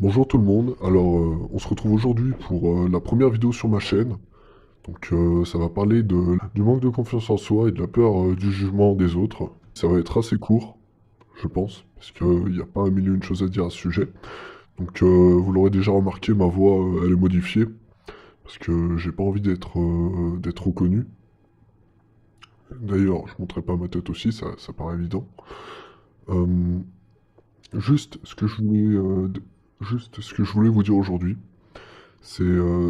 Bonjour tout le monde, on se retrouve aujourd'hui pour la première vidéo sur ma chaîne. Ça va parler du manque de confiance en soi et de la peur du jugement des autres. Ça va être assez court, je pense, parce qu'il n'y a pas un million de choses à dire à ce sujet. Vous l'aurez déjà remarqué, ma voix elle est modifiée, parce que j'ai pas envie d'être reconnu. D'ailleurs, je montrerai pas ma tête aussi, ça paraît évident. Euh, juste ce que je voulais, juste ce que je voulais vous dire aujourd'hui, c'est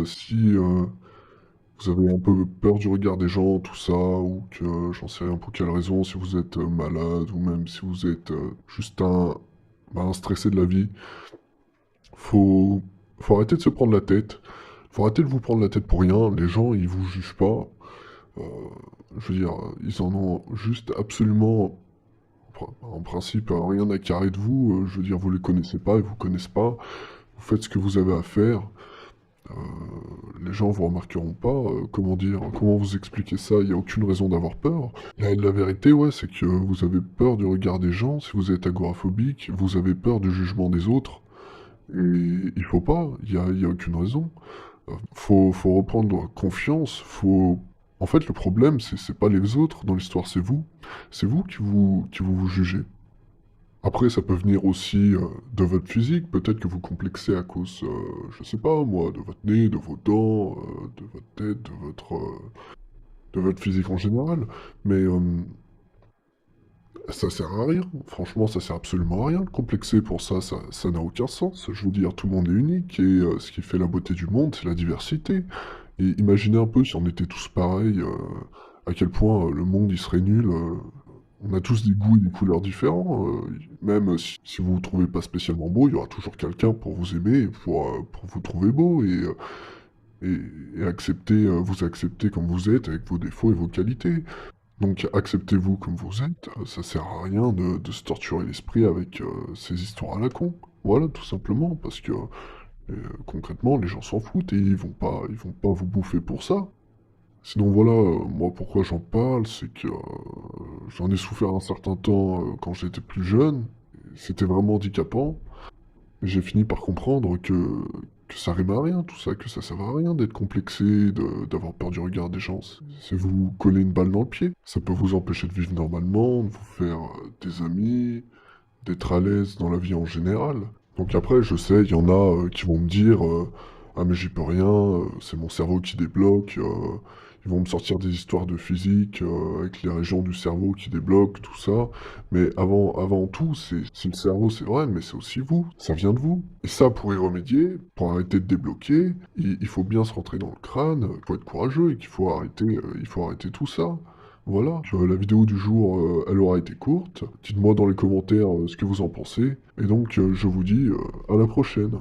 si vous avez un peu peur du regard des gens, tout ça, ou que j'en sais rien pour quelle raison, si vous êtes malade, ou même si vous êtes juste un stressé de la vie, faut, faut arrêter de se prendre la tête. Faut arrêter de vous prendre la tête pour rien. Les gens, ils vous jugent pas. Euh, je veux dire, ils en ont juste absolument, en principe, rien à carrer de vous. Je veux dire, vous les connaissez pas, ils vous connaissent pas. Vous faites ce que vous avez à faire. Euh, les gens vous remarqueront pas, comment dire, comment vous expliquer ça, il n'y a aucune raison d'avoir peur. La vérité, ouais, c'est que vous avez peur du regard des gens, si vous êtes agoraphobique, vous avez peur du jugement des autres, et il faut pas, il y a aucune raison. Faut reprendre confiance, faut... En fait, le problème, c'est pas les autres dans l'histoire, c'est vous. C'est vous qui vous jugez. Après, ça peut venir aussi de votre physique. Peut-être que vous complexez à cause, je sais pas moi, de votre nez, de vos dents, de votre tête, de votre physique en général. Mais ça sert à rien. Franchement, ça sert absolument à rien de complexer pour ça. Ça n'a aucun sens. Je veux dire, tout le monde est unique et ce qui fait la beauté du monde, c'est la diversité. Et imaginez un peu si on était tous pareils, à quel point le monde il serait nul. On a tous des goûts et des couleurs différents. Même si vous vous trouvez pas spécialement beau, il y aura toujours quelqu'un pour vous aimer, et pour vous trouver beau et accepter, vous accepter comme vous êtes avec vos défauts et vos qualités. Donc acceptez-vous comme vous êtes. Ça sert à rien de se torturer l'esprit avec ces histoires à la con. Voilà, tout simplement, parce que concrètement, les gens s'en foutent et ils vont pas vous bouffer pour ça. Sinon voilà, moi pourquoi j'en parle, c'est que j'en ai souffert un certain temps quand j'étais plus jeune. C'était vraiment handicapant. J'ai fini par comprendre que ça rime à rien tout ça, que ça sert à rien d'être complexé, d'avoir peur du regard des gens. C'est vous coller une balle dans le pied. Ça peut vous empêcher de vivre normalement, de vous faire des amis, d'être à l'aise dans la vie en général. Donc après, je sais, il y en a qui vont me dire ah mais j'y peux rien, c'est mon cerveau qui débloque. Ils vont me sortir des histoires de physique avec les régions du cerveau qui débloquent, tout ça. Mais avant tout, c'est le cerveau, c'est vrai, mais c'est aussi vous. Ça vient de vous. Et ça, pour y remédier, pour arrêter de débloquer, il faut bien se rentrer dans le crâne, il faut être courageux et qu'il faut arrêter tout ça. Voilà, la vidéo du jour, elle aura été courte. Dites-moi dans les commentaires ce que vous en pensez. Et donc, je vous dis à la prochaine.